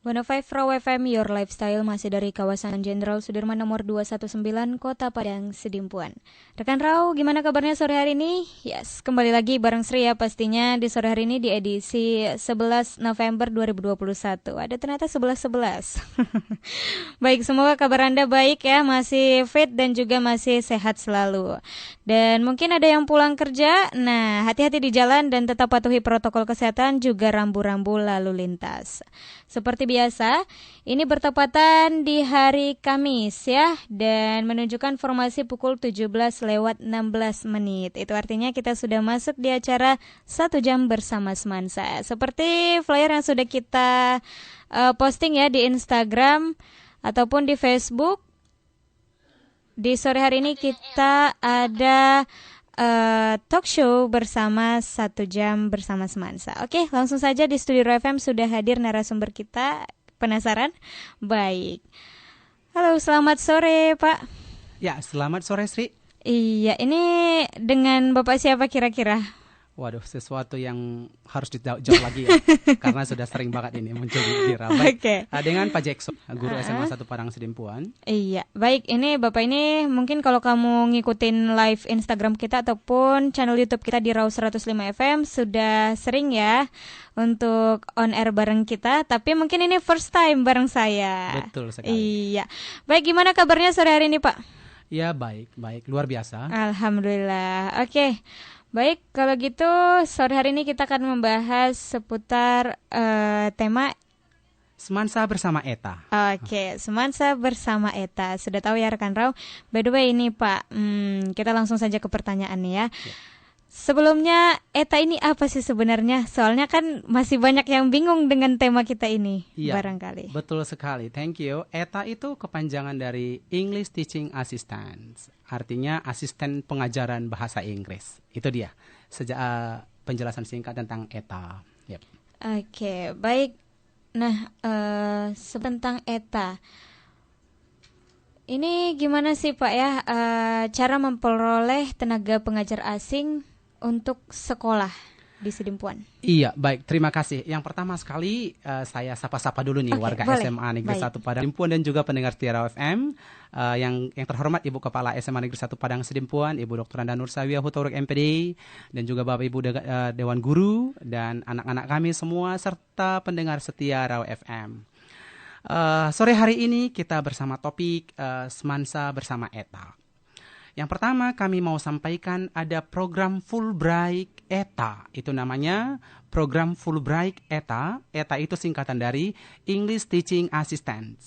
105 Raw FM, Your Lifestyle, masih dari kawasan Jenderal Sudirman nomor 219, Kota Padang, Sidimpuan. Rekan Raw, gimana kabarnya sore hari ini? Yes, kembali lagi bareng Sri ya pastinya di sore hari ini di edisi 11 November 2021. Ada ternyata 11-11. Baik, semoga kabar Anda baik ya, masih fit dan juga masih sehat selalu. Dan mungkin ada yang pulang kerja, nah hati-hati di jalan dan tetap patuhi protokol kesehatan juga rambu-rambu lalu lintas. Seperti biasa, ini bertepatan di hari Kamis ya, dan menunjukkan formasi pukul 17:16 menit. Itu artinya kita sudah masuk di acara 1 jam bersama Semansa. Seperti flyer yang sudah kita posting ya di Instagram ataupun di Facebook. Di sore hari ini kita ada talk show bersama 1 jam bersama Semansa. Oke, langsung saja di Studio FM sudah hadir narasumber kita. Penasaran? Baik. Halo, selamat sore Pak. Ya, selamat sore Sri. Iya, ini dengan Bapak siapa kira-kira? Waduh, sesuatu yang harus dijawab lagi ya, karena sudah sering banget ini muncul di Rabai. Oke. Dengan Pak Jackson, guru SMA 1 Padang Sidimpuan. Iya, baik. Ini Bapak ini mungkin kalau kamu ngikutin live Instagram kita ataupun channel YouTube kita di Raw 105 FM sudah sering ya untuk on air bareng kita. Tapi mungkin ini first time bareng saya. Betul sekali. Iya. Baik, gimana kabarnya sore hari ini Pak? Ya, baik, luar biasa. Alhamdulillah. Oke. Baik, kalau gitu sore hari ini kita akan membahas seputar tema Semansa bersama ETA. Oke, Semansa bersama ETA. Sudah tahu ya rekan Raw. By the way ini Pak, kita langsung saja ke pertanyaan nih ya. Sebelumnya ETA ini apa sih sebenarnya? Soalnya kan masih banyak yang bingung dengan tema kita ini, barangkali. Betul sekali, thank you. ETA itu kepanjangan dari English Teaching Assistant. Artinya asisten pengajaran bahasa Inggris. Itu dia, penjelasan singkat tentang ETA. Yep. Oke, baik. Nah, tentang ETA, ini gimana sih Pak ya cara memperoleh tenaga pengajar asing untuk sekolah di Sidimpuan? Iya, baik. Terima kasih. Yang pertama sekali saya sapa-sapa dulu nih warga boleh. SMA Negeri 1 Padang Sidimpuan dan juga pendengar setia Raw FM. Yang terhormat Ibu Kepala SMA Negeri 1 Padang Sidimpuan, Ibu Dr. Anda Nur Sawiyah Hutoruk MPD, dan juga Bapak Ibu Dewan Guru dan anak-anak kami semua serta pendengar setia Raw FM. Sore hari ini kita bersama topik Semansa bersama ETA. Yang pertama kami mau sampaikan ada program Fulbright ETA. Itu namanya program Fulbright ETA. ETA itu singkatan dari English Teaching Assistant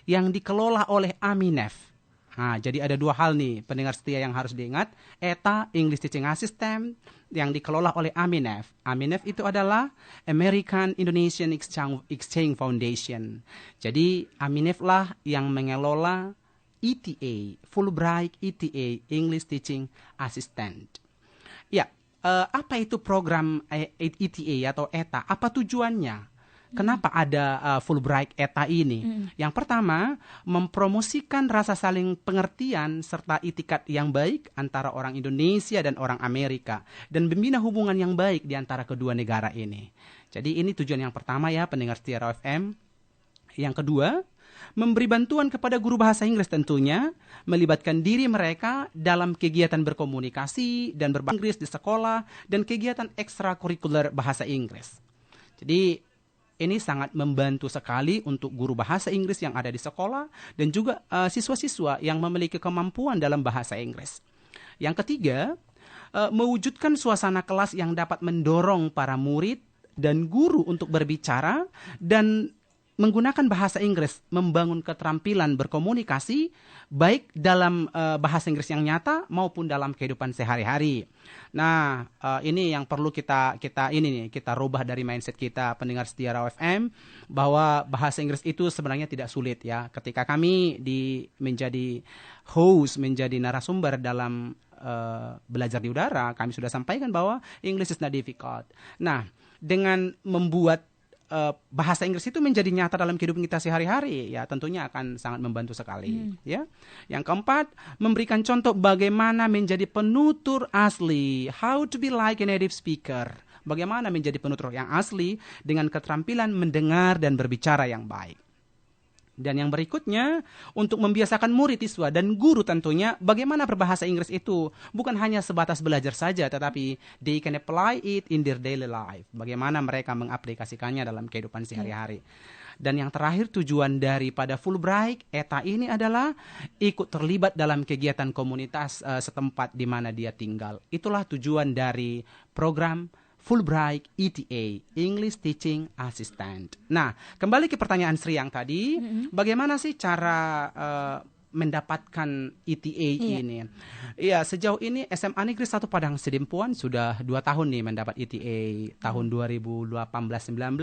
yang dikelola oleh Aminef. Nah, jadi ada dua hal nih pendengar setia yang harus diingat. ETA English Teaching Assistant yang dikelola oleh Aminef. Aminef itu adalah American Indonesian Exchange Foundation. Jadi Aminef lah yang mengelola ETA, Fulbright ETA, English Teaching Assistant. Ya, apa itu program ETA atau ETA? Apa tujuannya? Kenapa ada Fulbright ETA ini? Yang pertama, mempromosikan rasa saling pengertian serta itikat yang baik antara orang Indonesia dan orang Amerika dan membina hubungan yang baik di antara kedua negara ini. Jadi ini tujuan yang pertama ya pendengar setia Raw FM. Yang kedua, memberi bantuan kepada guru bahasa Inggris tentunya, melibatkan diri mereka dalam kegiatan berkomunikasi dan berbahasa Inggris di sekolah dan kegiatan ekstrakurikuler bahasa Inggris. Jadi ini sangat membantu sekali untuk guru bahasa Inggris yang ada di sekolah dan juga siswa-siswa yang memiliki kemampuan dalam bahasa Inggris. Yang ketiga, mewujudkan suasana kelas yang dapat mendorong para murid dan guru untuk berbicara dan menggunakan bahasa Inggris, membangun keterampilan berkomunikasi baik dalam bahasa Inggris yang nyata maupun dalam kehidupan sehari-hari. Nah, ini yang perlu kita rubah dari mindset kita pendengar setia Raw FM bahwa bahasa Inggris itu sebenarnya tidak sulit ya. Ketika kami menjadi host, menjadi narasumber dalam belajar di udara, kami sudah sampaikan bahwa English is not difficult. Nah, dengan membuat bahasa Inggris itu menjadi nyata dalam kehidupan kita sehari-hari, ya tentunya akan sangat membantu sekali. Ya. Yang keempat, memberikan contoh bagaimana menjadi penutur asli, how to be like a native speaker. Bagaimana menjadi penutur yang asli dengan keterampilan mendengar dan berbicara yang baik. Dan yang berikutnya, untuk membiasakan murid, siswa, dan guru tentunya, bagaimana berbahasa Inggris itu bukan hanya sebatas belajar saja, tetapi they can apply it in their daily life. Bagaimana mereka mengaplikasikannya dalam kehidupan sehari-hari. Dan yang terakhir, tujuan daripada Fulbright ETA ini adalah ikut terlibat dalam kegiatan komunitas setempat di mana dia tinggal. Itulah tujuan dari program Fulbright ETA, English Teaching Assistant. Nah, kembali ke pertanyaan Sri yang tadi, bagaimana sih cara mendapatkan ETA ini? Iya, sejauh ini SMA Negeri 1 Padang Sidimpuan sudah 2 tahun nih mendapat ETA tahun 2018-19.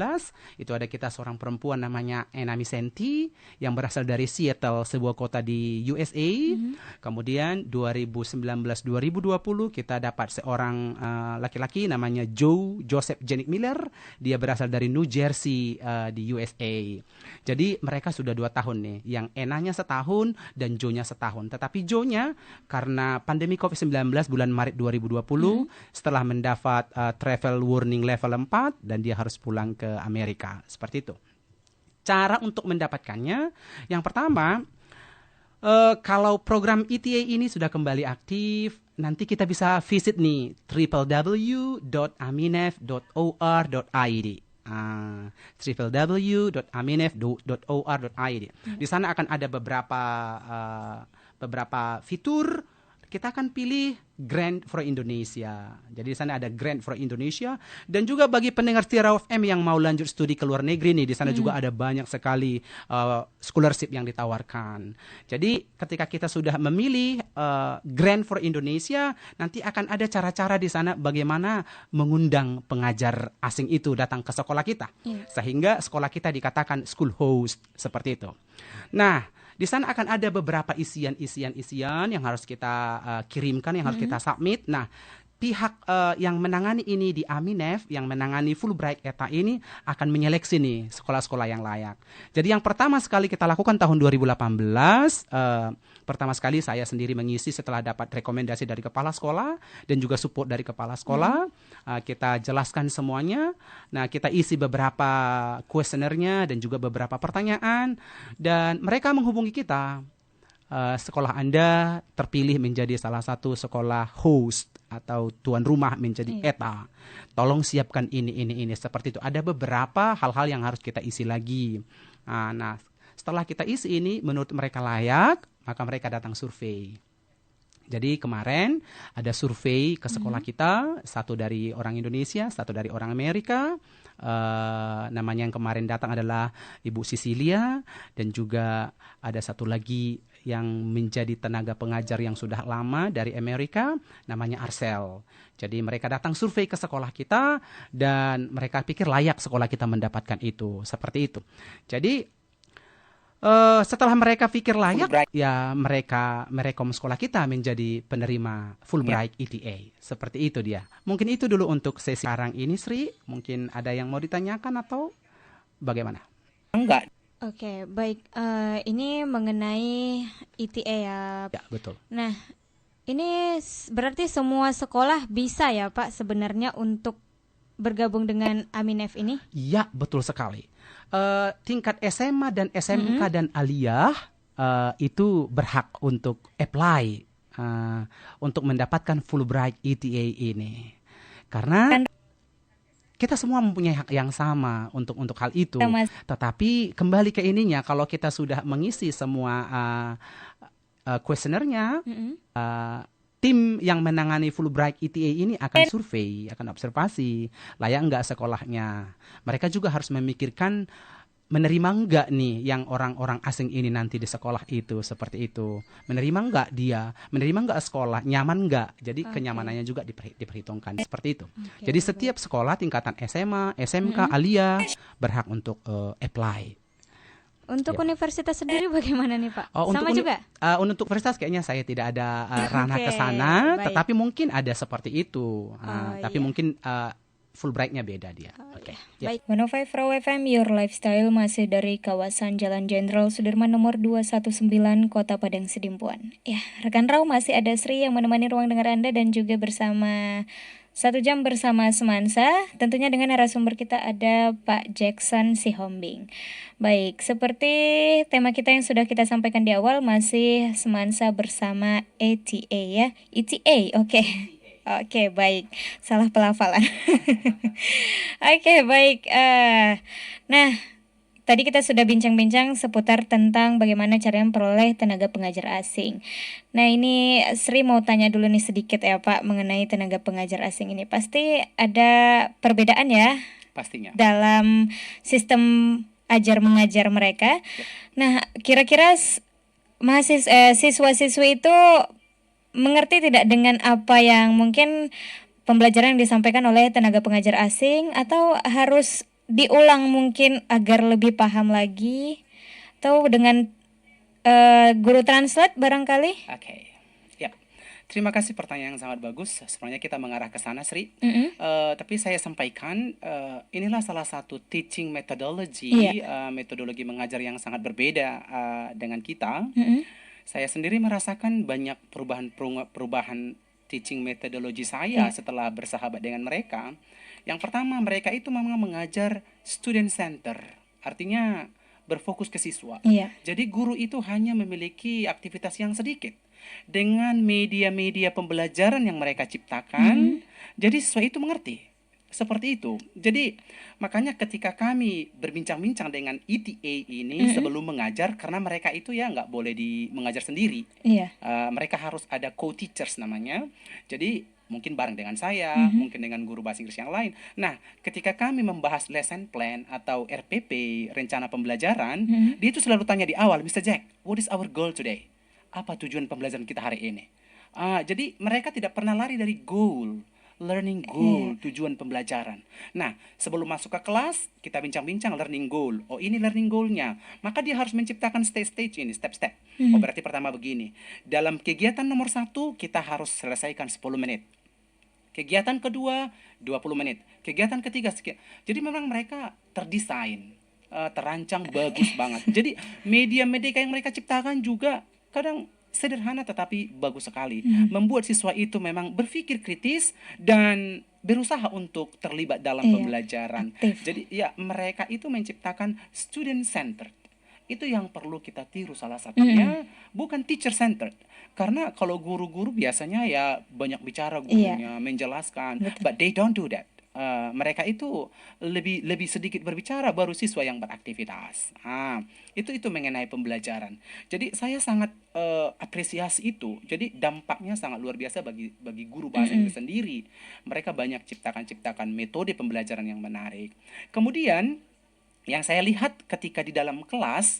Itu ada kita seorang perempuan namanya Enami Senti yang berasal dari Seattle, sebuah kota di USA. Kemudian 2019-2020 kita dapat seorang laki-laki namanya Joseph Jenick Miller. Dia berasal dari New Jersey di USA. Jadi mereka sudah 2 tahun nih. Yang Enanya setahun dan Joe-nya setahun. Tetapi Joe-nya karena pandemi COVID-19 bulan Maret 2020 setelah mendapat travel warning level 4 dan dia harus pulang ke Amerika. Seperti itu. Cara untuk mendapatkannya, yang pertama, kalau program ETA ini sudah kembali aktif, nanti kita bisa visit nih www.aminef.or.id. www.aminef.or.id. Di sana akan ada beberapa fitur. Kita akan pilih Grant for Indonesia. Jadi di sana ada Grant for Indonesia. Dan juga bagi pendengar Tiara FM yang mau lanjut studi ke luar negeri nih, di sana juga ada banyak sekali scholarship yang ditawarkan. Jadi ketika kita sudah memilih Grant for Indonesia, nanti akan ada cara-cara di sana bagaimana mengundang pengajar asing itu datang ke sekolah kita. Sehingga sekolah kita dikatakan school host, seperti itu. Nah, di sana akan ada beberapa isian yang harus kita kirimkan, yang harus kita submit. Nah, pihak yang menangani ini di Aminef, yang menangani Fulbright ETA ini akan menyeleksi nih sekolah-sekolah yang layak. Jadi yang pertama sekali kita lakukan tahun 2018, pertama sekali saya sendiri mengisi setelah dapat rekomendasi dari kepala sekolah dan juga support dari kepala sekolah. Kita jelaskan semuanya. Nah, kita isi beberapa kuesionernya dan juga beberapa pertanyaan. Dan mereka menghubungi kita. Sekolah Anda terpilih menjadi salah satu sekolah host atau tuan rumah menjadi ETA. Tolong siapkan ini. Seperti itu. Ada beberapa hal-hal yang harus kita isi lagi. Nah, setelah kita isi ini, menurut mereka layak, maka mereka datang survei. Jadi kemarin ada survei ke sekolah kita, satu dari orang Indonesia, satu dari orang Amerika. Namanya yang kemarin datang adalah Ibu Sisilia, dan juga ada satu lagi yang menjadi tenaga pengajar yang sudah lama dari Amerika, namanya Arcel. Jadi mereka datang survei ke sekolah kita dan mereka pikir layak sekolah kita mendapatkan itu, seperti itu. Jadi setelah mereka pikir layak, ya mereka merekom sekolah kita menjadi penerima Fulbright ETA. Seperti itu dia. Mungkin itu dulu untuk sesi sekarang ini, Sri. Mungkin ada yang mau ditanyakan atau bagaimana? Enggak. Oke, baik. Ini mengenai ETA ya. Ya, betul. Nah, ini berarti semua sekolah bisa ya Pak sebenarnya untuk bergabung dengan Aminef ini? Iya, betul sekali. Tingkat SMA dan SMK dan aliyah itu berhak untuk apply untuk mendapatkan Fulbright ETA ini. Karena kita semua mempunyai hak yang sama untuk hal itu. Tetapi kembali ke ininya, kalau kita sudah mengisi semua kuesionernya, tim yang menangani Fulbright ETA ini akan survei, akan observasi, layak enggak sekolahnya. Mereka juga harus memikirkan menerima enggak nih yang orang-orang asing ini nanti di sekolah itu, seperti itu. Menerima enggak dia, menerima enggak sekolah, nyaman enggak. Jadi kenyamanannya juga diperhitungkan, seperti itu. Jadi setiap sekolah tingkatan SMA, SMK, aliyah berhak untuk apply. Untuk universitas sendiri bagaimana nih Pak? Sama juga? Untuk universitas kayaknya saya tidak ada ranah ke sana, tetapi mungkin ada seperti itu. Tapi mungkin Fulbright-nya beda dia. Baik. 105 Raw FM Your Lifestyle masih dari kawasan Jalan Jenderal Sudirman nomor 219 Kota Padang Sidimpuan. Ya, rekan Raw masih ada Sri yang menemani ruang dengar Anda dan juga bersama 1 jam bersama Semansa, tentunya dengan narasumber kita ada Pak Jackson Sihombing. Baik, seperti tema kita yang sudah kita sampaikan di awal, masih Semansa bersama ETA ya. ETA, oke. Oke, baik. Salah pelafalan. Oke, baik. Nah, tadi kita sudah bincang-bincang seputar tentang bagaimana cara memperoleh tenaga pengajar asing. Nah, ini Sri mau tanya dulu nih sedikit ya Pak mengenai tenaga pengajar asing ini. Pasti ada perbedaan ya Pastinya. dalam sistem ajar mengajar mereka. Nah, kira-kira siswa-siswi itu mengerti tidak dengan apa yang mungkin pembelajaran yang disampaikan oleh tenaga pengajar asing, atau harus diulang mungkin agar lebih paham lagi, atau dengan guru translate barangkali? Oke. Ya. Terima kasih, pertanyaan yang sangat bagus. Sebenarnya kita mengarah ke sana, Sri. Tapi saya sampaikan, inilah salah satu teaching methodology, metodologi mengajar yang sangat berbeda dengan kita. Saya sendiri merasakan banyak perubahan teaching metodologi saya setelah bersahabat dengan mereka. Yang pertama, mereka itu memang mengajar student center, artinya berfokus ke siswa. Jadi guru itu hanya memiliki aktivitas yang sedikit dengan media-media pembelajaran yang mereka ciptakan. Jadi siswa itu mengerti. Seperti itu. Jadi makanya ketika kami berbincang-bincang dengan ETA ini sebelum mengajar, karena mereka itu ya nggak boleh mengajar sendiri. Mereka harus ada co-teachers namanya. Jadi mungkin bareng dengan saya, mungkin dengan guru bahasa Inggris yang lain. Nah, ketika kami membahas lesson plan atau RPP, rencana pembelajaran, dia itu selalu tanya di awal, Mr. Jack, what is our goal today? Apa tujuan pembelajaran kita hari ini? Jadi mereka tidak pernah lari dari goal. Learning goal, tujuan pembelajaran. Nah, sebelum masuk ke kelas, kita bincang-bincang learning goal. Oh, ini learning goalnya. Maka dia harus menciptakan stage-stage ini, step-step. Oh, berarti pertama begini. Dalam kegiatan nomor 1, kita harus selesaikan 10 menit. Kegiatan kedua, 20 menit. Kegiatan ketiga, sekian. Jadi memang mereka terdesain, terancang bagus banget. Jadi media-media yang mereka ciptakan juga kadang sederhana tetapi bagus sekali. Membuat siswa itu memang berpikir kritis dan berusaha untuk terlibat dalam pembelajaran. Jadi ya, mereka itu menciptakan student centered. Itu yang perlu kita tiru salah satunya, bukan teacher centered. Karena kalau guru-guru biasanya ya banyak bicara gurunya, menjelaskan, but they don't do that. Mereka itu lebih sedikit berbicara, baru siswa yang beraktivitas. Itu mengenai pembelajaran. Jadi saya sangat apresiasi itu. Jadi dampaknya sangat luar biasa bagi guru bahasa Inggris sendiri. Mereka banyak ciptakan metode pembelajaran yang menarik. Kemudian yang saya lihat ketika di dalam kelas,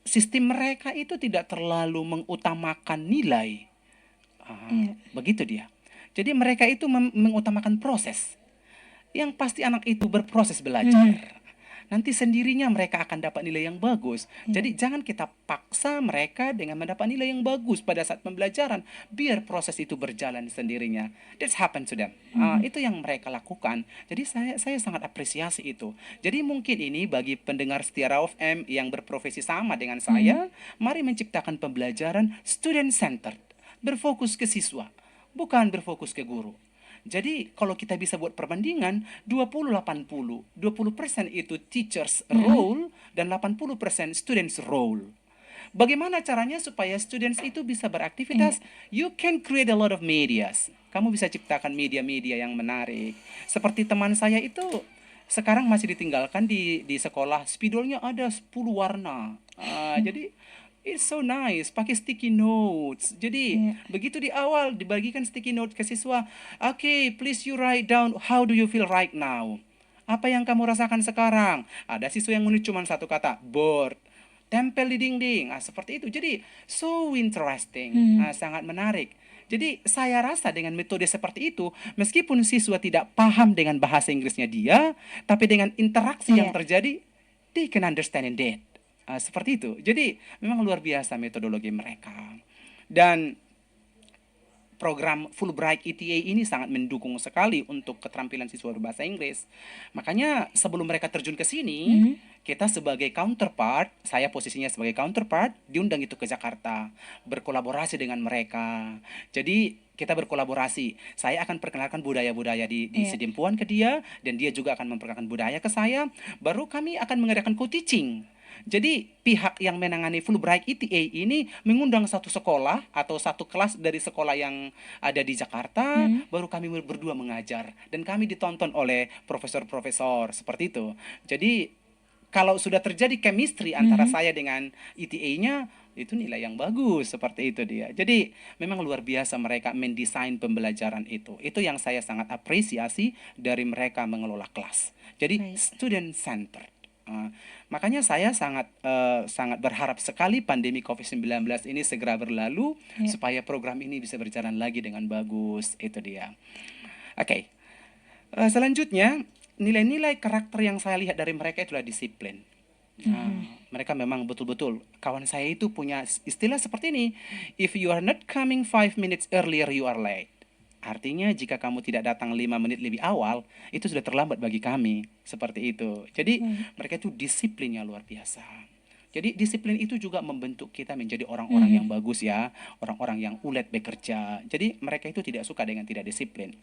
sistem mereka itu tidak terlalu mengutamakan nilai. Begitu dia. Jadi mereka itu mengutamakan proses. Yang pasti anak itu berproses belajar. Nanti sendirinya mereka akan dapat nilai yang bagus. Jadi jangan kita paksa mereka dengan mendapat nilai yang bagus pada saat pembelajaran. Biar proses itu berjalan sendirinya. That's happened to them. Itu yang mereka lakukan. Jadi saya sangat apresiasi itu. Jadi mungkin ini bagi pendengar setia Raw FM yang berprofesi sama dengan saya, mari menciptakan pembelajaran student centered. Berfokus ke siswa, bukan berfokus ke guru. Jadi kalau kita bisa buat perbandingan 20-80, 20% itu teachers role dan 80% students role. Bagaimana caranya supaya students itu bisa beraktivitas? You can create a lot of medias. Kamu bisa ciptakan media-media yang menarik. Seperti teman saya itu sekarang masih ditinggalkan di sekolah, spidolnya ada 10 warna. Jadi it's so nice, pakai sticky notes. Jadi begitu di awal dibagikan sticky notes ke siswa. Okay, please you write down how do you feel right now. Apa yang kamu rasakan sekarang? Ada siswa yang menulis cuma satu kata, bored. Tempel di dinding. Seperti itu. Jadi so interesting, sangat menarik. Jadi saya rasa dengan metode seperti itu, meskipun siswa tidak paham dengan bahasa Inggrisnya dia, tapi dengan interaksi yang terjadi, they can understand it. Seperti itu. Jadi memang luar biasa metodologi mereka. Dan program Fulbright ETA ini sangat mendukung sekali untuk keterampilan siswa berbahasa Inggris. Makanya sebelum mereka terjun ke sini, kita sebagai counterpart, saya posisinya sebagai counterpart, diundang itu ke Jakarta, berkolaborasi dengan mereka. Jadi kita berkolaborasi. Saya akan perkenalkan budaya-budaya di Iya. Sedimpuan ke dia, dan dia juga akan memperkenalkan budaya ke saya. Baru kami akan mengadakan co-teaching. Jadi pihak yang menangani Fulbright ETA ini mengundang satu sekolah atau satu kelas dari sekolah yang ada di Jakarta, baru kami berdua mengajar dan kami ditonton oleh profesor-profesor seperti itu. Jadi kalau sudah terjadi chemistry antara saya dengan ETA-nya, itu nilai yang bagus seperti itu dia. Jadi memang luar biasa mereka mendesain pembelajaran itu. Itu yang saya sangat apresiasi dari mereka mengelola kelas. Jadi Baik. student centered. Makanya saya sangat berharap sekali pandemi COVID-19 ini segera berlalu Ya. supaya program ini bisa berjalan lagi dengan bagus. Itu dia. Oke. Selanjutnya, nilai-nilai karakter yang saya lihat dari mereka itulah disiplin. Mereka memang betul-betul, kawan saya itu punya istilah seperti ini, if you are not coming 5 minutes earlier, you are late. Artinya jika kamu tidak datang 5 menit lebih awal, itu sudah terlambat bagi kami. Seperti itu. Jadi mereka itu disiplinnya luar biasa. Jadi disiplin itu juga membentuk kita menjadi orang-orang yang bagus ya, orang-orang yang ulet bekerja. Jadi mereka itu tidak suka dengan tidak disiplin.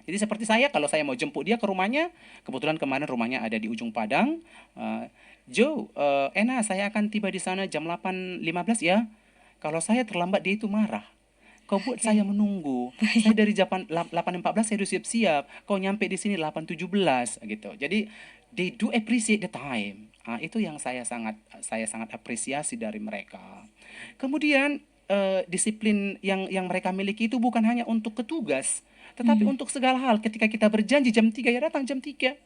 Jadi seperti saya, kalau saya mau jemput dia ke rumahnya, kebetulan kemarin rumahnya ada di ujung Padang. Joe, Ena, saya akan tiba di sana jam 8.15 ya. Kalau saya terlambat, dia itu marah. Kau buat saya menunggu. Saya dari jam 8.14 saya udah siap-siap. Kau nyampe di sini 8.17 gitu. Jadi they do appreciate the time. Itu yang saya sangat apresiasi dari mereka. Kemudian disiplin yang mereka miliki itu bukan hanya untuk petugas, tetapi untuk segala hal. Ketika kita berjanji jam 3 ya datang jam 3.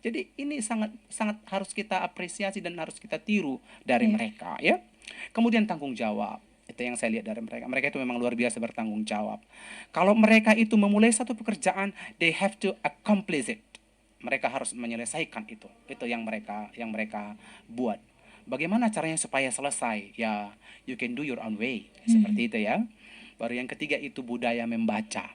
Jadi ini sangat sangat harus kita apresiasi dan harus kita tiru dari mereka ya. Kemudian tanggung jawab. Itu yang saya lihat dari mereka. Mereka itu memang luar biasa bertanggung jawab. Kalau mereka itu memulai satu pekerjaan, they have to accomplish it. Mereka harus menyelesaikan itu. Itu yang mereka buat. Bagaimana caranya supaya selesai? Ya, you can do your own way. Seperti itu ya. Baru yang ketiga itu budaya membaca.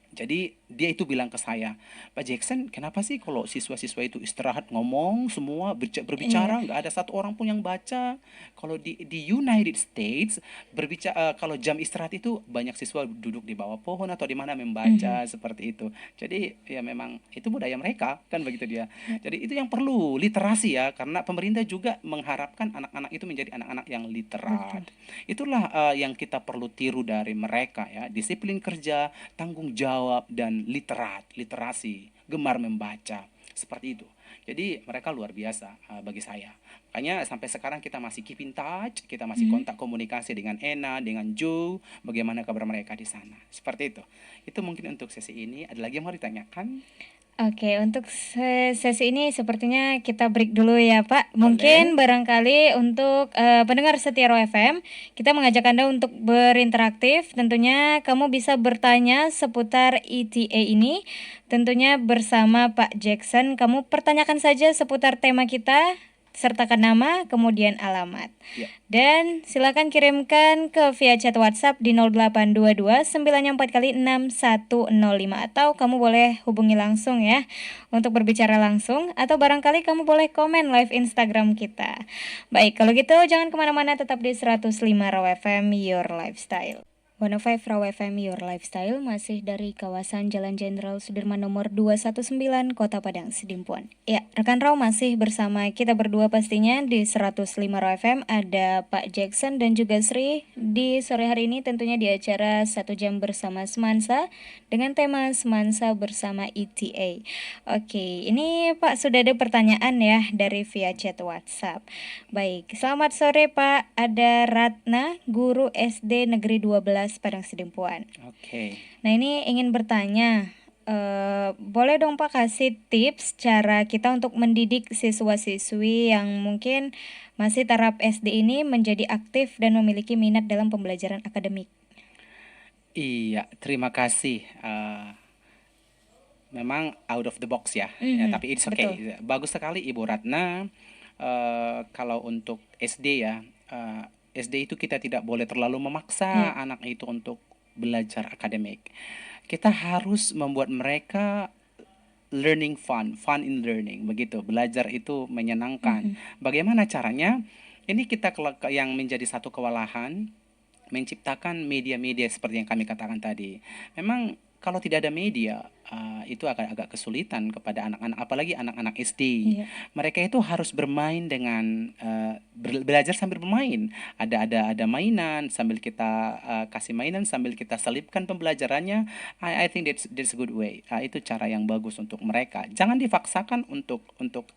Jadi dia itu bilang ke saya, Pak Jackson, kenapa sih kalau siswa-siswa itu istirahat ngomong semua berbicara, nggak ada satu orang pun yang baca. Kalau di United States berbicara, kalau jam istirahat itu banyak siswa duduk di bawah pohon atau di mana membaca seperti itu. Jadi ya memang itu budaya mereka kan begitu dia. Jadi itu yang perlu literasi ya, karena pemerintah juga mengharapkan anak-anak itu menjadi anak-anak yang literat. Itulah yang kita perlu tiru dari mereka ya, disiplin kerja, tanggung jawab dan literasi, gemar membaca, seperti itu. Jadi mereka luar biasa bagi saya. Makanya sampai sekarang kita masih keep in touch, kita masih kontak komunikasi dengan Ena, dengan Joe, bagaimana kabar mereka di sana. Seperti itu. Itu mungkin untuk sesi ini. Ada lagi yang mau ditanyakan? Oke, untuk sesi ini sepertinya kita break dulu ya Pak. Mungkin barangkali untuk pendengar setia Roh FM, kita mengajak Anda untuk berinteraktif. Tentunya kamu bisa bertanya seputar ETA ini. Tentunya bersama Pak Jackson, kamu pertanyakan saja seputar tema kita, sertakan nama, kemudian alamat. Ya. Dan silakan kirimkan ke via chat WhatsApp di 0822 94 kali 6105 atau kamu boleh hubungi langsung ya untuk berbicara langsung, atau barangkali kamu boleh komen live Instagram kita. Baik, kalau gitu jangan kemana-mana, tetap di 105 Raw FM Your Lifestyle. 105 Raw FM Your Lifestyle masih dari kawasan Jalan Jenderal Sudirman nomor 219 Kota Padang Sidimpuan. Ya, rekan Raw masih bersama kita berdua pastinya di 105 Raw FM. Ada Pak Jackson dan juga Sri di sore hari ini tentunya di acara 1 jam bersama Semansa dengan tema Semansa bersama ETA. Oke, ini Pak sudah ada pertanyaan ya dari via chat WhatsApp. Baik, selamat sore Pak. Ada Ratna, guru SD Negeri 12 Padang Sidimpuan. Oke. Nah ini ingin bertanya, boleh dong Pak kasih tips cara kita untuk mendidik siswa-siswi yang mungkin masih taraf SD ini menjadi aktif dan memiliki minat dalam pembelajaran akademik? Iya, terima kasih. Memang out of the box ya, ya tapi it's okay. Betul. Bagus sekali Ibu Ratna. Kalau untuk SD ya, SD itu kita tidak boleh terlalu memaksa anak itu untuk belajar akademik. Kita harus membuat mereka learning fun in learning, begitu. Belajar itu menyenangkan. Bagaimana caranya? Ini kita yang menjadi satu kewalahan menciptakan media-media seperti yang kami katakan tadi. Memang kalau tidak ada media, itu agak kesulitan kepada anak-anak, apalagi anak-anak SD. Iya. Mereka itu harus bermain dengan belajar sambil bermain. Ada mainan sambil kita kasih mainan sambil kita selipkan pembelajarannya. I think that's a good way. Itu cara yang bagus untuk mereka. Jangan dipaksakan untuk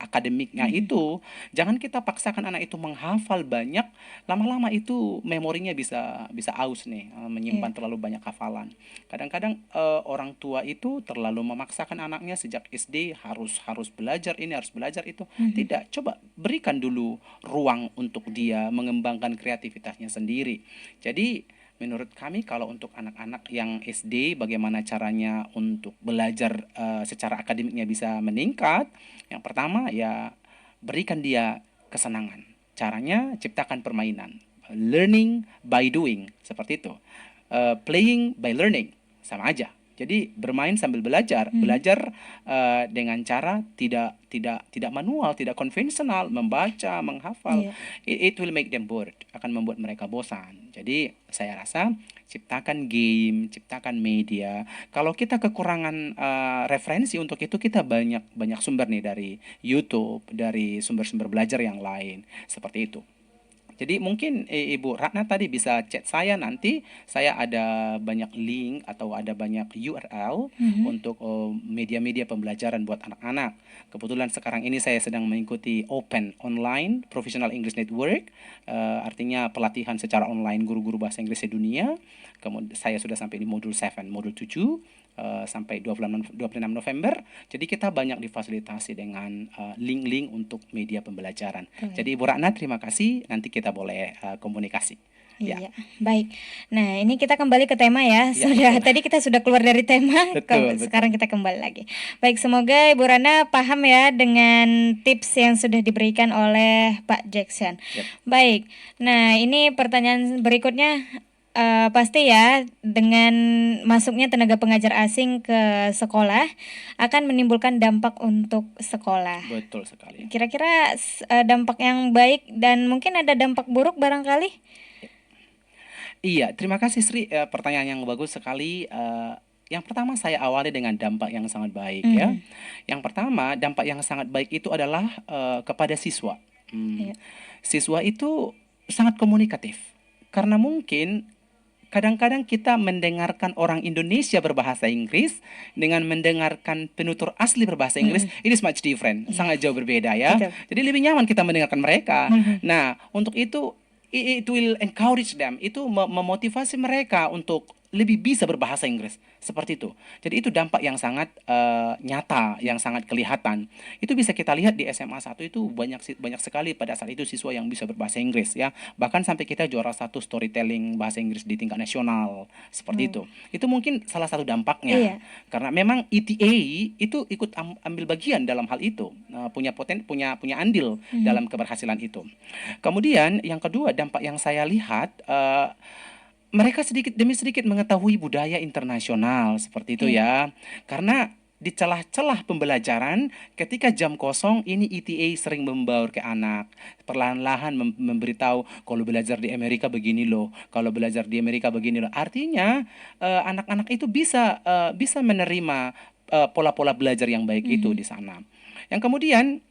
akademiknya itu. Jangan kita paksakan anak itu menghafal banyak. Lama-lama itu memorinya bisa aus nih, menyimpan terlalu banyak hafalan. Kadang-kadang orang tua itu terlalu memaksakan anaknya sejak SD harus belajar ini, harus belajar itu. Tidak, coba berikan dulu ruang untuk dia mengembangkan kreativitasnya sendiri. Jadi menurut kami kalau untuk anak-anak yang SD, bagaimana caranya untuk belajar secara akademiknya bisa meningkat? Yang pertama ya berikan dia kesenangan. Caranya ciptakan permainan. Learning by doing, seperti itu. Playing by learning, sama aja. Jadi bermain sambil belajar, belajar dengan cara tidak manual, tidak konvensional, membaca, menghafal. It will make them bored, akan membuat mereka bosan. Jadi saya rasa ciptakan game, ciptakan media. Kalau kita kekurangan referensi untuk itu, kita banyak sumber nih dari YouTube, dari sumber-sumber belajar yang lain, seperti itu. Jadi mungkin Ibu Ratna tadi bisa chat saya, nanti saya ada banyak link atau ada banyak URL untuk media-media pembelajaran buat anak-anak. Kebetulan sekarang ini saya sedang mengikuti Open Online Professional English Network, artinya pelatihan secara online guru-guru bahasa Inggris sedunia. Kemudian saya sudah sampai di modul 7, modul 7. Sampai 26 November. Jadi kita banyak difasilitasi dengan link-link untuk media pembelajaran. Jadi Ibu Ratna terima kasih, nanti kita boleh komunikasi. Iya, baik. Nah, ini kita kembali ke tema ya. Tadi kita sudah keluar dari tema, sekarang kita kembali lagi. Baik, semoga Ibu Ratna paham ya dengan tips yang sudah diberikan oleh Pak Jackson. Baik. Nah, ini pertanyaan berikutnya. Pasti ya, dengan masuknya tenaga pengajar asing ke sekolah akan menimbulkan dampak untuk sekolah. Betul sekali. Kira-kira dampak yang baik dan mungkin ada dampak buruk barangkali? Iya, terima kasih Sri. Pertanyaan yang bagus sekali. Yang pertama saya awali dengan dampak yang sangat baik ya. Yang pertama, dampak yang sangat baik itu adalah kepada siswa. Siswa itu sangat komunikatif. Karena mungkin kadang-kadang kita mendengarkan orang Indonesia berbahasa Inggris dengan mendengarkan penutur asli berbahasa Inggris, it is much different, sangat jauh berbeda ya. Jadi lebih nyaman kita mendengarkan mereka. Nah, untuk itu it will encourage them, itu memotivasi mereka untuk lebih bisa berbahasa Inggris, seperti itu. Jadi itu dampak yang sangat nyata, yang sangat kelihatan. Itu bisa kita lihat di SMA 1 itu banyak sekali pada saat itu siswa yang bisa berbahasa Inggris ya. Bahkan sampai kita juara 1 storytelling bahasa Inggris di tingkat nasional, seperti itu. Itu mungkin salah satu dampaknya. Karena memang ETA itu ikut ambil bagian dalam hal itu, punya andil dalam keberhasilan itu. Kemudian yang kedua, dampak yang saya lihat, mereka sedikit demi sedikit mengetahui budaya internasional, seperti itu ya. Karena di celah-celah pembelajaran, ketika jam kosong, ini ETA sering membaur ke anak. Perlahan-lahan memberitahu, kalau belajar di Amerika begini loh, kalau belajar di Amerika begini loh. Artinya anak-anak itu bisa menerima pola-pola belajar yang baik itu di sana. Yang kemudian,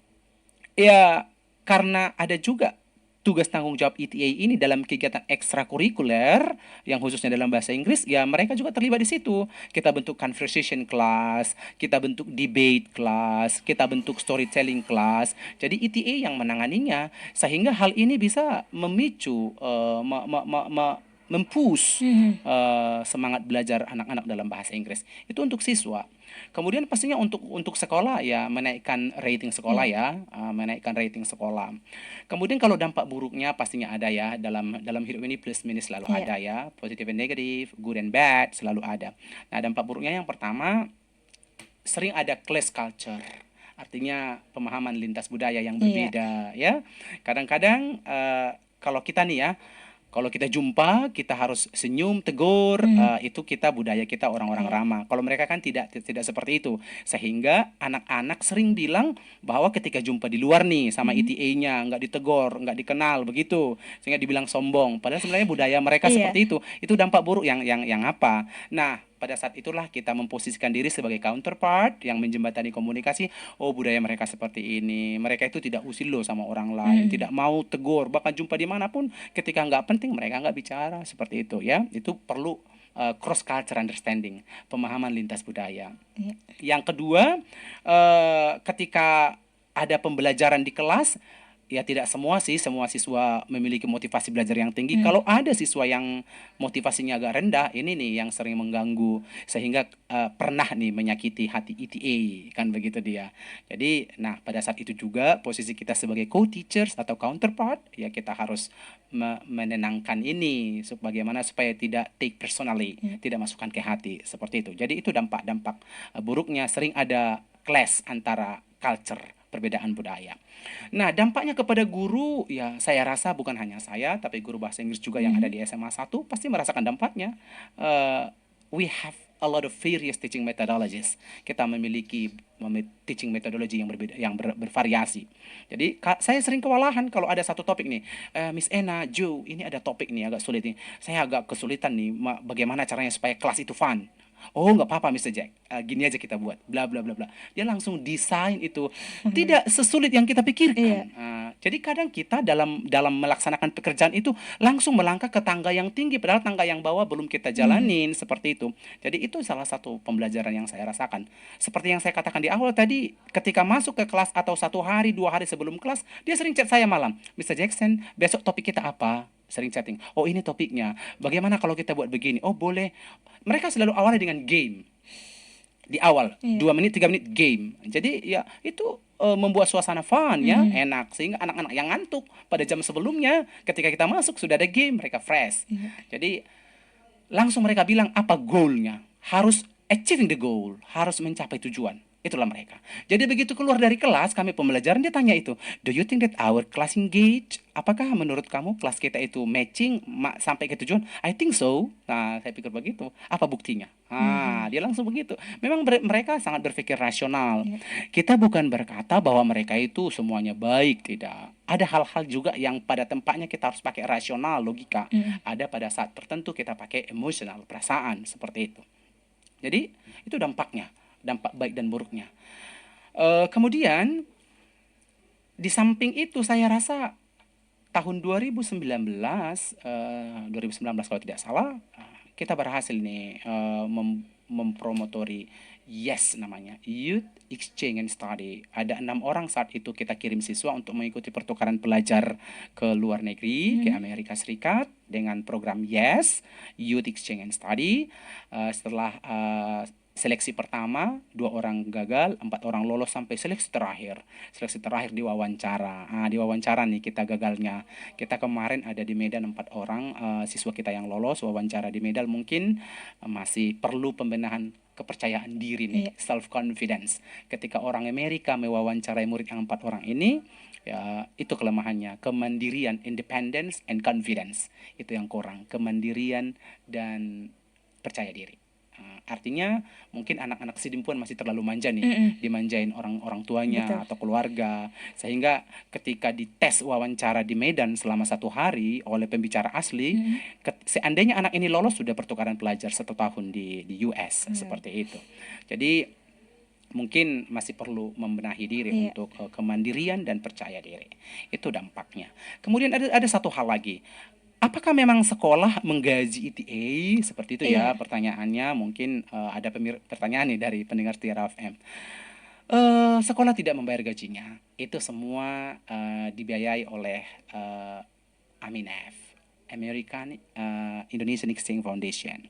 ya karena ada juga tugas tanggung jawab ETA ini dalam kegiatan ekstrakurikuler yang khususnya dalam bahasa Inggris, ya mereka juga terlibat di situ. Kita bentuk conversation class, kita bentuk debate class, kita bentuk storytelling class. Jadi ETA yang menanganinya, sehingga hal ini bisa memicu, mempush semangat belajar anak-anak dalam bahasa Inggris. Itu untuk siswa. Kemudian pastinya untuk sekolah ya, menaikkan rating sekolah ya, menaikkan rating sekolah. Kemudian kalau dampak buruknya pastinya ada ya, dalam hidup ini plus minus selalu ada ya, positif dan negatif, good and bad selalu ada. Nah, dampak buruknya yang pertama, sering ada class culture. Artinya pemahaman lintas budaya yang berbeda ya. Kadang-kadang kalau kita nih ya, Kalau kita jumpa, kita harus senyum, tegur, itu kita budaya kita orang-orang Iya. ramah. Kalau mereka kan tidak seperti itu. Sehingga anak-anak sering bilang bahwa ketika jumpa di luar nih sama ETA-nya, nggak ditegur, nggak dikenal begitu, sehingga dibilang sombong. Padahal sebenarnya budaya mereka Iya. seperti itu. Itu dampak buruk yang apa? Nah, pada saat itulah kita memposisikan diri sebagai counterpart yang menjembatani komunikasi. Oh, budaya mereka seperti ini. Mereka itu tidak usil loh sama orang lain, tidak mau tegur, bahkan jumpa dimanapun ketika nggak penting mereka nggak bicara seperti itu ya. Itu perlu cross culture understanding, pemahaman lintas budaya. Iya. Yang kedua, ketika ada pembelajaran di kelas, ya tidak semua siswa memiliki motivasi belajar yang tinggi. Kalau ada siswa yang motivasinya agak rendah, ini nih yang sering mengganggu sehingga pernah nih menyakiti hati ETA, kan begitu dia. Jadi, nah pada saat itu juga posisi kita sebagai co-teachers atau counterpart, ya kita harus menenangkan ini bagaimana supaya tidak take personally, tidak masukkan ke hati seperti itu. Jadi itu dampak-dampak buruknya, sering ada clash antara culture, perbedaan budaya. Nah, dampaknya kepada guru, ya saya rasa bukan hanya saya, tapi guru bahasa Inggris juga yang ada di SMA 1 pasti merasakan dampaknya. We have a lot of various teaching methodologies. Kita memiliki teaching methodology yang berbeda, yang bervariasi. Jadi saya sering kewalahan kalau ada satu topik nih, Miss Ena, Joe, ini ada topik nih agak sulit nih. Saya agak kesulitan nih, bagaimana caranya supaya kelas itu fun. Oh, nggak apa-apa Mr. Jack, gini aja kita buat, bla bla bla bla. Dia langsung desain itu, tidak sesulit yang kita pikirkan. Jadi kadang kita dalam melaksanakan pekerjaan itu langsung melangkah ke tangga yang tinggi, padahal tangga yang bawah belum kita jalanin, seperti itu. Jadi itu salah satu pembelajaran yang saya rasakan. Seperti yang saya katakan di awal tadi, ketika masuk ke kelas atau 1 hari 2 hari sebelum kelas, dia sering chat saya malam, Mr. Jackson, besok topik kita apa? Sering chatting. Oh, ini topiknya. Bagaimana kalau kita buat begini? Oh, boleh. Mereka selalu awalnya dengan game. Di awal, 2 menit, 3 menit game. Jadi ya itu membuat suasana fun ya, enak. Sehingga anak-anak yang ngantuk pada jam sebelumnya, ketika kita masuk sudah ada game, mereka fresh. Jadi langsung mereka bilang apa goalnya. Harus achieving the goal. Harus mencapai tujuan. Itulah mereka. Jadi begitu keluar dari kelas, kami pembelajaran dia tanya itu, do you think that our class engage? Apakah menurut kamu kelas kita itu matching sampai ke tujuan? I think so. Nah, saya pikir begitu. Apa buktinya? Dia langsung begitu. Memang mereka sangat berpikir rasional. Kita bukan berkata bahwa mereka itu semuanya baik, tidak. Ada hal-hal juga yang pada tempatnya kita harus pakai rasional, logika. Ada pada saat tertentu kita pakai emosional, perasaan, seperti itu. Jadi, itu dampaknya. Dampak baik dan buruknya. Kemudian di samping itu saya rasa tahun 2019 kalau tidak salah, kita berhasil nih mempromotori YES namanya, Youth Exchange and Study. Ada 6 orang saat itu kita kirim siswa untuk mengikuti pertukaran pelajar ke luar negeri, ke Amerika Serikat dengan program YES, Youth Exchange and Study. Setelah seleksi pertama, 2 orang gagal, 4 orang lolos sampai seleksi terakhir. Seleksi terakhir diwawancara. Diwawancara nih kita gagalnya. Kita kemarin ada di Medan 4 orang siswa kita yang lolos wawancara di Medan, mungkin masih perlu pembenahan kepercayaan diri nih, self confidence. Ketika orang Amerika mewawancarai murid yang 4 orang ini, ya itu kelemahannya, kemandirian, independence and confidence. Itu yang kurang, kemandirian dan percaya diri. Artinya mungkin anak-anak Sidimpuan masih terlalu manja nih, dimanjain orang tuanya atau keluarga, sehingga ketika dites wawancara di Medan selama 1 hari oleh pembicara asli, seandainya anak ini lolos sudah pertukaran pelajar 1 tahun di US, seperti itu. Jadi mungkin masih perlu membenahi diri untuk kemandirian dan percaya diri. Itu dampaknya. Kemudian ada satu hal lagi. Apakah memang sekolah menggaji ETA? Seperti itu ya pertanyaannya. Mungkin ada pertanyaan nih dari pendengar Tiara FM. Sekolah tidak membayar gajinya. Itu semua dibiayai oleh AMINEF, Indonesian Exchange Foundation.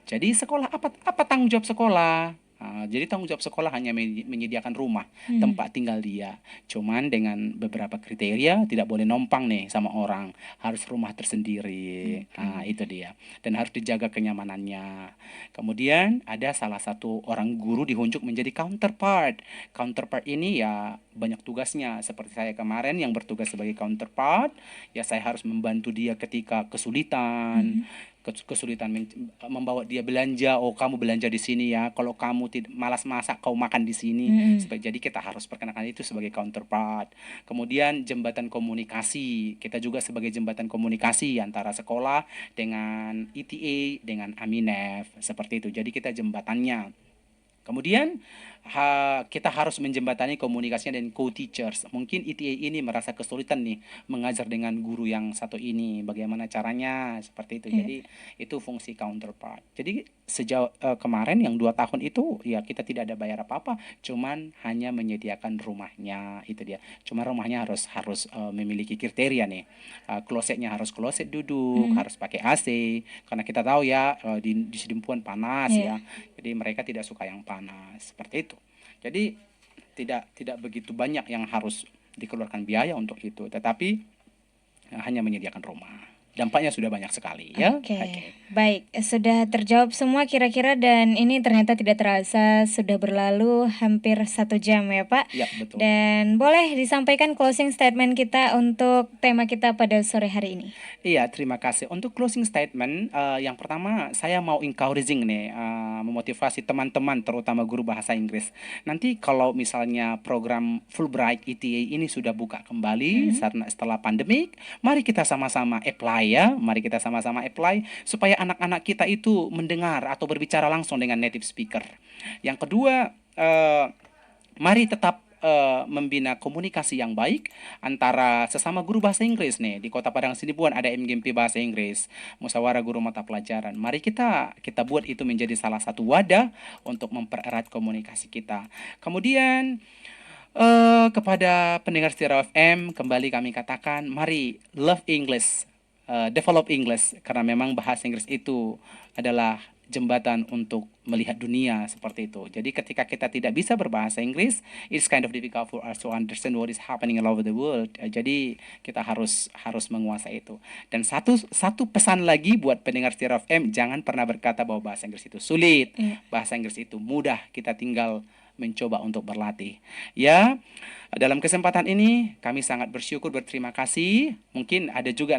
Jadi sekolah apa tanggung jawab sekolah? Jadi tanggung jawab sekolah hanya menyediakan rumah, tempat tinggal dia. Cuman dengan beberapa kriteria, tidak boleh numpang nih sama orang, harus rumah tersendiri. Itu dia. Dan harus dijaga kenyamanannya. Kemudian ada salah satu orang guru dihunjuk menjadi counterpart. Counterpart ini ya banyak tugasnya. Seperti saya kemarin yang bertugas sebagai counterpart, ya saya harus membantu dia ketika kesulitan. Kesulitan membawa dia belanja. Oh, kamu belanja di sini ya, kalau kamu malas masak, kau makan di sini. Jadi kita harus perkenalkan itu sebagai counterpart. Kemudian jembatan komunikasi, kita juga sebagai jembatan komunikasi antara sekolah dengan ETA dengan Aminef, seperti itu. Jadi kita jembatannya. Kemudian kita harus menjembatani komunikasinya dengan co-teachers. Mungkin ETA ini merasa kesulitan nih mengajar dengan guru yang satu ini. Bagaimana caranya? Seperti itu. Jadi itu fungsi counterpart. Jadi sejauh kemarin yang 2 tahun itu ya kita tidak ada bayar apa-apa, cuman hanya menyediakan rumahnya, itu dia. Cuma rumahnya harus memiliki kriteria nih. Klosetnya harus kloset duduk, harus pakai AC karena kita tahu ya di Sidimpuan panas ya. Jadi mereka tidak suka yang panas, seperti itu. Jadi tidak begitu banyak yang harus dikeluarkan biaya untuk itu, tetapi hanya menyediakan rumah. Dampaknya sudah banyak sekali ya. Oke. Baik, sudah terjawab semua kira-kira, dan ini ternyata tidak terasa sudah berlalu hampir 1 jam ya Pak. Ya, betul. Dan boleh disampaikan closing statement kita untuk tema kita pada sore hari ini. Iya, terima kasih. Untuk closing statement, yang pertama saya mau encouraging nih, memotivasi teman-teman terutama guru bahasa Inggris. Nanti kalau misalnya program Fulbright ETA ini sudah buka kembali setelah pandemik, mari kita sama-sama apply ya. Mari kita sama-sama apply supaya anak-anak kita itu mendengar atau berbicara langsung dengan native speaker. Yang kedua, mari tetap membina komunikasi yang baik antara sesama guru bahasa Inggris nih. Di Kota Padang Sidimpuan ada MGMP Bahasa Inggris, Musyawarah Guru Mata Pelajaran. Mari kita buat itu menjadi salah satu wadah untuk mempererat komunikasi kita. Kemudian kepada pendengar Setia FM, kembali kami katakan, mari love English, develop English, karena memang bahasa Inggris itu adalah jembatan untuk melihat dunia, seperti itu. Jadi ketika kita tidak bisa berbahasa Inggris, it's kind of difficult for us to understand what is happening all over the world. Jadi kita harus menguasai itu. Dan satu pesan lagi buat pendengar Setia FM, jangan pernah berkata bahwa bahasa Inggris itu sulit. Bahasa Inggris itu mudah, kita tinggal mencoba untuk berlatih. Ya, dalam kesempatan ini kami sangat bersyukur, berterima kasih. Mungkin ada juga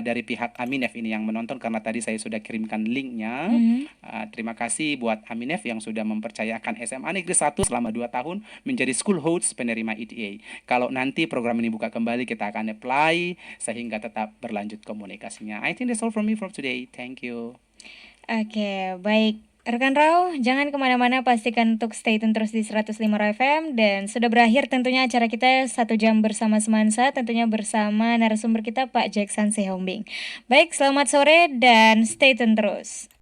dari pihak Aminef ini yang menonton, karena tadi saya sudah kirimkan linknya. Terima kasih buat Aminef yang sudah mempercayakan SMA Negeri 1 selama 2 tahun menjadi school host penerima ETA. Kalau nanti program ini buka kembali, kita akan apply sehingga tetap berlanjut komunikasinya. I think that's all from me from today. Thank you. Oke, baik. Rekan Rau, jangan kemana-mana, pastikan untuk stay tune terus di 105 FM. Dan sudah berakhir tentunya acara kita 1 jam bersama Semansa, tentunya bersama narasumber kita Pak Jackson Sihombing. Baik, selamat sore dan stay tune terus.